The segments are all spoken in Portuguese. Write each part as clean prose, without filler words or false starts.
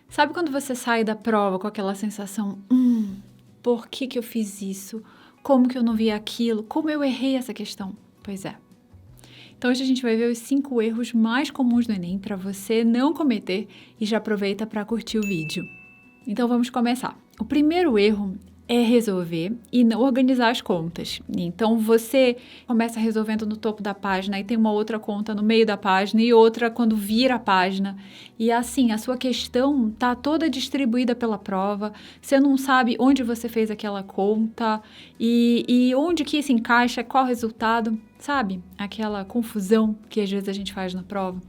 Sabe quando você sai da prova com aquela sensação, por que que eu fiz isso? Como que eu não vi aquilo? Como eu errei essa questão? Pois é. Então hoje a gente vai ver os 5 erros mais comuns do Enem para você não cometer e já aproveita para curtir o vídeo. Então vamos começar. O primeiro erro é resolver e não organizar as contas. Então você começa resolvendo no topo da página e tem uma outra conta no meio da página e outra quando vira a página. E assim, a sua questão tá toda distribuída pela prova, você não sabe onde você fez aquela conta e onde que se encaixa, qual o resultado, sabe? Aquela confusão que às vezes a gente faz na prova.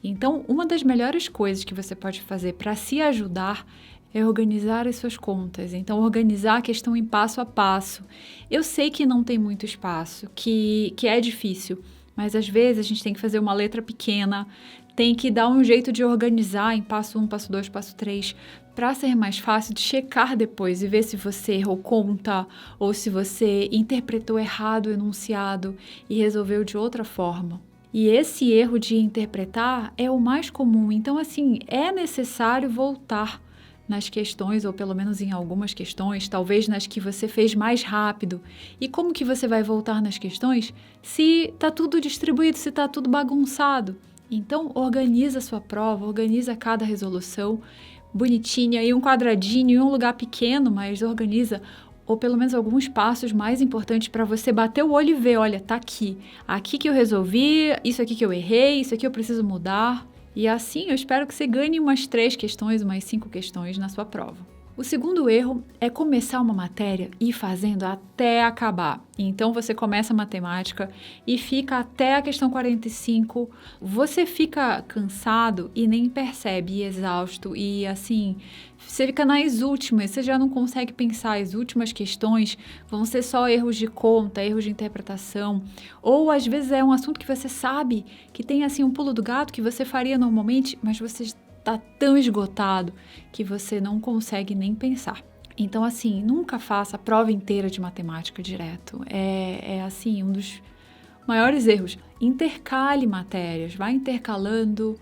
Então, uma das melhores coisas que você pode fazer para se ajudar é organizar as suas contas. Então, organizar a questão em passo a passo. Eu sei que não tem muito espaço, que é difícil, mas às vezes a gente tem que fazer uma letra pequena, tem que dar um jeito de organizar em passo 1, passo 2, passo 3, para ser mais fácil de checar depois e ver se você errou conta ou se você interpretou errado o enunciado e resolveu de outra forma. E esse erro de interpretar é o mais comum, então assim, é necessário voltar nas questões, ou pelo menos em algumas questões, talvez nas que você fez mais rápido. E como que você vai voltar nas questões se está tudo distribuído, se está tudo bagunçado? Então, organiza a sua prova, organiza cada resolução bonitinha, em um quadradinho, em um lugar pequeno, mas organiza, ou pelo menos alguns passos mais importantes para você bater o olho e ver, olha, tá aqui. Aqui que eu resolvi, isso aqui que eu errei, isso aqui eu preciso mudar. E assim eu espero que você ganhe umas 3 questões, umas 5 questões na sua prova. O segundo erro é começar uma matéria e ir fazendo até acabar. Então você começa a matemática e fica até a questão 45, você fica cansado e nem percebe, e exausto, e assim, você fica nas últimas, você já não consegue pensar, as últimas questões vão ser só erros de conta, erros de interpretação, ou às vezes é um assunto que você sabe que tem assim um pulo do gato que você faria normalmente, mas você está tão esgotado que você não consegue nem pensar. Então, assim, nunca faça a prova inteira de matemática direto. É assim, um dos maiores erros. Intercale matérias, vai intercalando,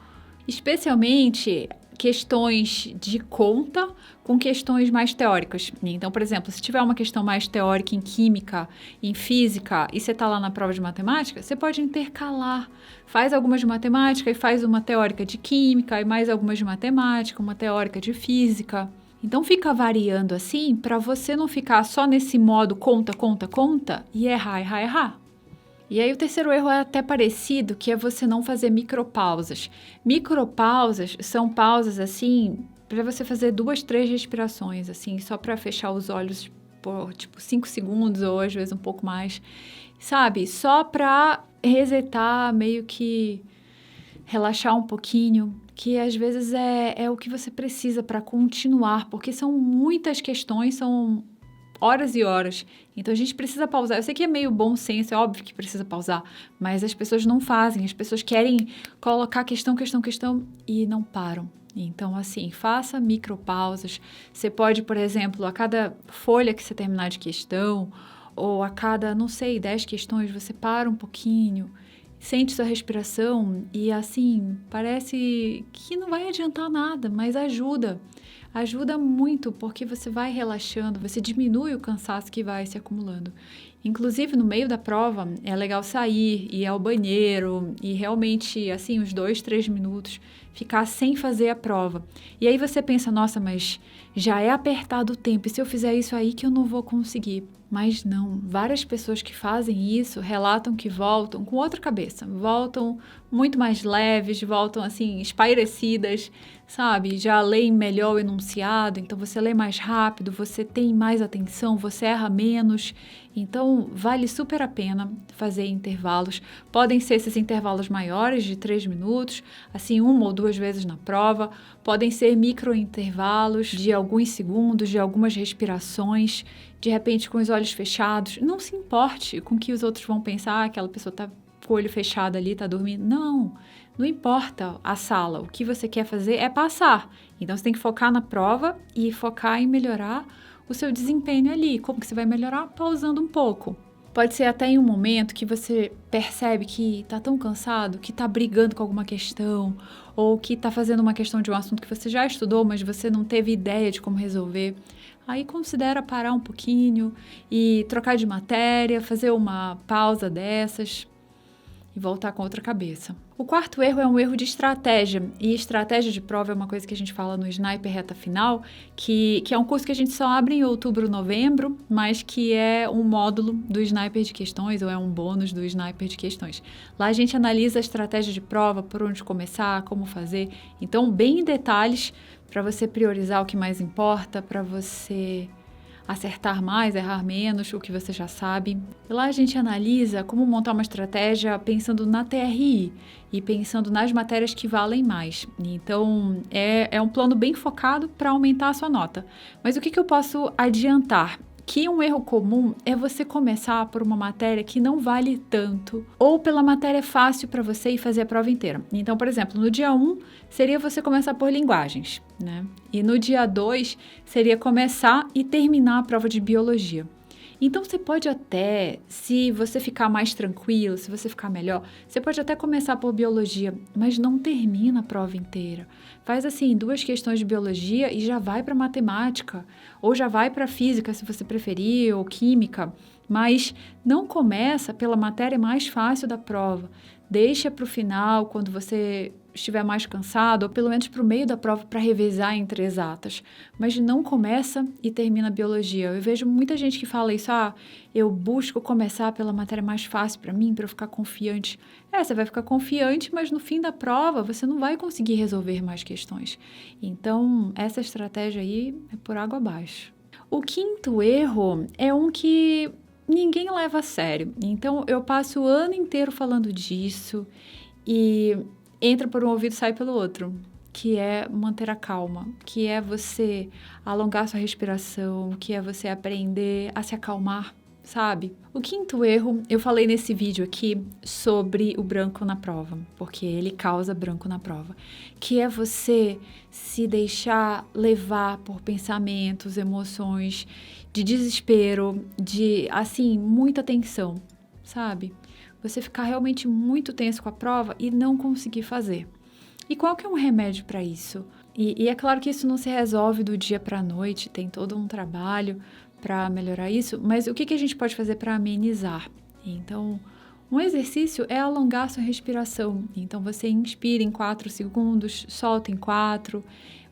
especialmente questões de conta com questões mais teóricas. Então, por exemplo, se tiver uma questão mais teórica em química, em física, e você está lá na prova de matemática, você pode intercalar. Faz algumas de matemática e faz uma teórica de química, e mais algumas de matemática, uma teórica de física. Então, fica variando assim para você não ficar só nesse modo conta, conta, conta e errar, errar, errar. E aí o terceiro erro é até parecido, que é você não fazer micropausas. Micropausas são pausas assim, para você fazer 2, 3 respirações, assim, só para fechar os olhos por tipo 5 segundos ou às vezes um pouco mais, sabe? Só para resetar, meio que relaxar um pouquinho, que às vezes é o que você precisa para continuar, porque são muitas questões, são horas e horas. Então a gente precisa pausar. Eu sei que é meio bom senso, é óbvio que precisa pausar, mas as pessoas não fazem. As pessoas querem colocar questão, questão, questão e não param. Então, assim, faça micropausas. Você pode, por exemplo, a cada folha que você terminar de questão, ou a cada, não sei, 10 questões, você para um pouquinho, sente sua respiração e, assim, parece que não vai adiantar nada, mas ajuda. Ajuda muito, porque você vai relaxando, você diminui o cansaço que vai se acumulando. Inclusive, no meio da prova, é legal sair, ir ao banheiro e realmente, assim, uns 2, 3 minutos, ficar sem fazer a prova. E aí você pensa, nossa, mas já é apertado o tempo, e se eu fizer isso aí que eu não vou conseguir? Mas não, várias pessoas que fazem isso relatam que voltam com outra cabeça, voltam muito mais leves, voltam assim, espairecidas, sabe? Já leem melhor o enunciado, então você lê mais rápido, você tem mais atenção, você erra menos. Então, vale super a pena fazer intervalos. Podem ser esses intervalos maiores, de 3 minutos, assim, 1 ou 2 vezes na prova. Podem ser microintervalos de alguns segundos, de algumas respirações, de repente com os olhos fechados. Não se importe com o que os outros vão pensar, aquela pessoa está com o olho fechado ali, está dormindo. Não importa a sala. O que você quer fazer é passar. Então, você tem que focar na prova e focar em melhorar o seu desempenho ali. Como que você vai melhorar? Pausando um pouco. Pode ser até em um momento que você percebe que tá tão cansado, que tá brigando com alguma questão, ou que tá fazendo uma questão de um assunto que você já estudou, mas você não teve ideia de como resolver. Aí considera parar um pouquinho e trocar de matéria, fazer uma pausa dessas e voltar com outra cabeça. O quarto erro é um erro de estratégia, e estratégia de prova é uma coisa que a gente fala no Sniper Reta Final, que é um curso que a gente só abre em outubro, novembro, mas que é um módulo do Sniper de Questões, ou é um bônus do Sniper de Questões. Lá a gente analisa a estratégia de prova, por onde começar, como fazer, então bem em detalhes, para você priorizar o que mais importa, para você acertar mais, errar menos, o que você já sabe. E lá a gente analisa como montar uma estratégia pensando na TRI e pensando nas matérias que valem mais. Então, é um plano bem focado para aumentar a sua nota. Mas o que eu posso adiantar? Que um erro comum é você começar por uma matéria que não vale tanto, ou pela matéria fácil para você e fazer a prova inteira. Então, por exemplo, no dia 1 seria você começar por linguagens, né? E no dia 2 seria começar e terminar a prova de biologia. Então, você pode até, se você ficar mais tranquilo, se você ficar melhor, você pode até começar por biologia, mas não termina a prova inteira. Faz assim, 2 questões de biologia e já vai para matemática, ou já vai para física, se você preferir, ou química, mas não começa pela matéria mais fácil da prova. Deixa para o final, quando você estiver mais cansado, ou pelo menos para o meio da prova para revisar entre exatas. Mas não começa e termina a biologia. Eu vejo muita gente que fala isso, eu busco começar pela matéria mais fácil para mim, para eu ficar confiante. Você vai ficar confiante, mas no fim da prova você não vai conseguir resolver mais questões. Então, essa estratégia aí é por água abaixo. O quinto erro é um que ninguém leva a sério. Então, eu passo o ano inteiro falando disso e entra por um ouvido e sai pelo outro, que é manter a calma, que é você alongar sua respiração, que é você aprender a se acalmar, sabe? O quinto erro, eu falei nesse vídeo aqui sobre o branco na prova, porque ele causa branco na prova, que é você se deixar levar por pensamentos, emoções de desespero, de, assim, muita tensão, sabe? Você ficar realmente muito tenso com a prova e não conseguir fazer. E qual que é um remédio para isso? E é claro que isso não se resolve do dia para a noite, tem todo um trabalho para melhorar isso, mas o que a gente pode fazer para amenizar? Então, um exercício é alongar sua respiração. Então, você inspira em 4 segundos, solta em 4,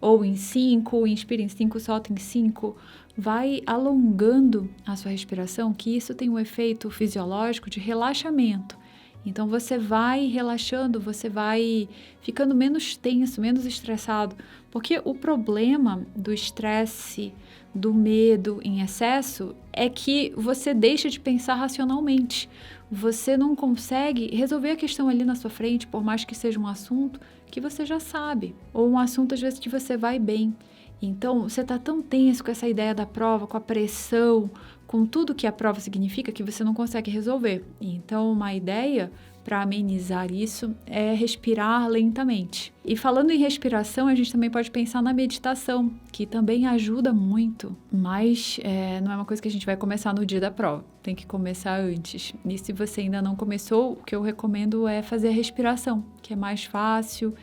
ou em 5, inspira em 5, solta em 5. Vai alongando a sua respiração, que isso tem um efeito fisiológico de relaxamento. Então, você vai relaxando, você vai ficando menos tenso, menos estressado. Porque o problema do estresse, do medo em excesso, é que você deixa de pensar racionalmente. Você não consegue resolver a questão ali na sua frente, por mais que seja um assunto que você já sabe. Ou um assunto, às vezes, que você vai bem. Então, você está tão tenso com essa ideia da prova, com a pressão, com tudo que a prova significa, que você não consegue resolver. Então, uma ideia para amenizar isso é respirar lentamente. E falando em respiração, a gente também pode pensar na meditação, que também ajuda muito, mas não é uma coisa que a gente vai começar no dia da prova, tem que começar antes. E se você ainda não começou, o que eu recomendo é fazer a respiração, que é mais fácil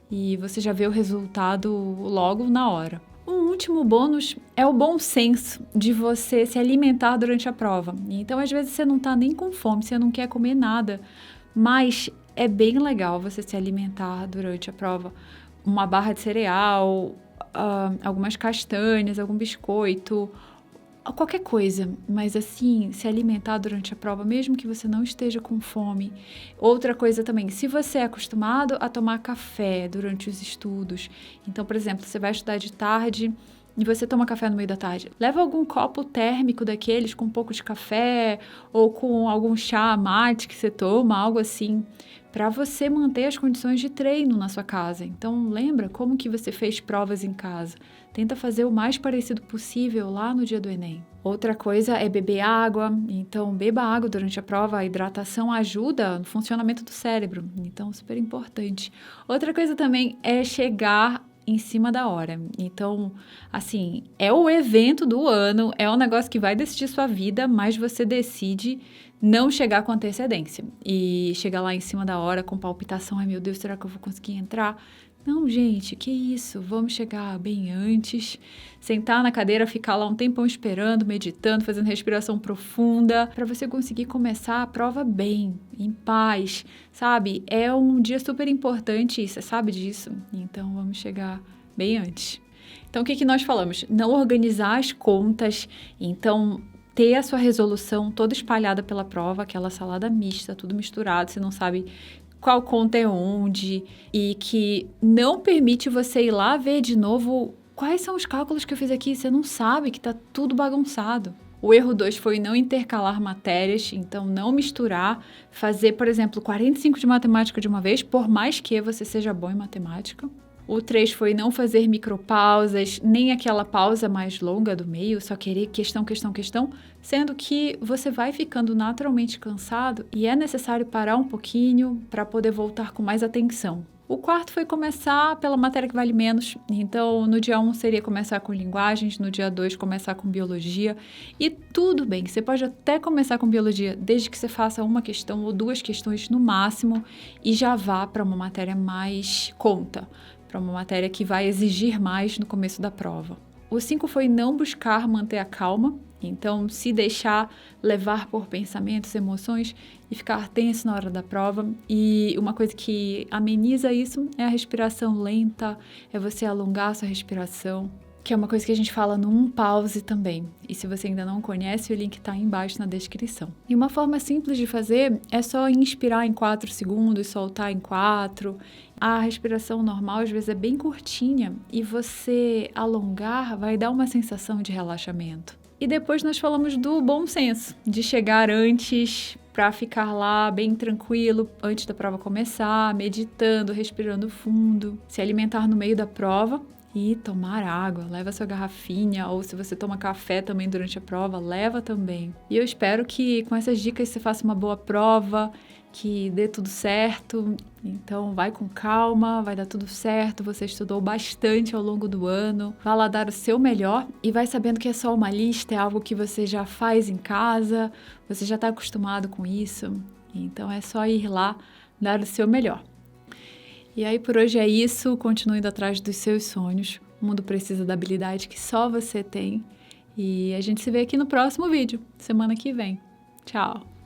e você já vê o resultado logo na hora. Um último bônus é o bom senso de você se alimentar durante a prova. Então, às vezes, você não tá nem com fome, você não quer comer nada, mas é bem legal você se alimentar durante a prova. Uma barra de cereal, algumas castanhas, algum biscoito, qualquer coisa, mas assim, se alimentar durante a prova, mesmo que você não esteja com fome. Outra coisa também, se você é acostumado a tomar café durante os estudos, então, por exemplo, você vai estudar de tarde e você toma café no meio da tarde, leva algum copo térmico daqueles com um pouco de café ou com algum chá mate que você toma, algo assim, para você manter as condições de treino na sua casa. Então, lembra como que você fez provas em casa. Tenta fazer o mais parecido possível lá no dia do Enem. Outra coisa é beber água. Então, beba água durante a prova. A hidratação ajuda no funcionamento do cérebro. Então, super importante. Outra coisa também é chegar em cima da hora. Então, assim, é o evento do ano, é um negócio que vai decidir sua vida, mas você decide não chegar com antecedência e chegar lá em cima da hora com palpitação. Ai, meu Deus, será que eu vou conseguir entrar? Não, gente, que isso? Vamos chegar bem antes, sentar na cadeira, ficar lá um tempão esperando, meditando, fazendo respiração profunda, para você conseguir começar a prova bem, em paz, sabe? É um dia super importante, você sabe disso? Então, vamos chegar bem antes. Então, o que nós falamos? Não organizar as contas, então ter a sua resolução toda espalhada pela prova, aquela salada mista, tudo misturado, você não sabe qual conta é onde, e que não permite você ir lá ver de novo quais são os cálculos que eu fiz aqui, você não sabe que tá tudo bagunçado. O erro 2 foi não intercalar matérias, então não misturar, fazer, por exemplo, 45 de matemática de uma vez, por mais que você seja bom em matemática. O 3 foi não fazer micropausas, nem aquela pausa mais longa do meio, só querer questão, sendo que você vai ficando naturalmente cansado e é necessário parar um pouquinho para poder voltar com mais atenção. O 4 foi começar pela matéria que vale menos, então no dia 1 seria começar com linguagens, no dia 2 começar com biologia, e tudo bem, você pode até começar com biologia, desde que você faça uma questão ou 2 questões no máximo e já vá para uma matéria mais conta, para uma matéria que vai exigir mais no começo da prova. O 5 foi não buscar manter a calma, então se deixar levar por pensamentos, emoções e ficar tenso na hora da prova. E uma coisa que ameniza isso é a respiração lenta, é você alongar a sua respiração, que é uma coisa que a gente fala no pause também. E se você ainda não conhece, o link está aí embaixo na descrição. E uma forma simples de fazer é só inspirar em 4 segundos, soltar em 4. A respiração normal às vezes é bem curtinha e você alongar vai dar uma sensação de relaxamento. E depois nós falamos do bom senso, de chegar antes para ficar lá bem tranquilo antes da prova começar, meditando, respirando fundo, se alimentar no meio da prova e tomar água. Leva sua garrafinha, ou se você toma café também durante a prova, leva também. E eu espero que com essas dicas você faça uma boa prova, que dê tudo certo. Então vai com calma, vai dar tudo certo, você estudou bastante ao longo do ano, vai lá dar o seu melhor e vai sabendo que é só uma lista, é algo que você já faz em casa, você já está acostumado com isso, então é só ir lá dar o seu melhor. E aí por hoje é isso, continue indo atrás dos seus sonhos, o mundo precisa da habilidade que só você tem e a gente se vê aqui no próximo vídeo, semana que vem. Tchau!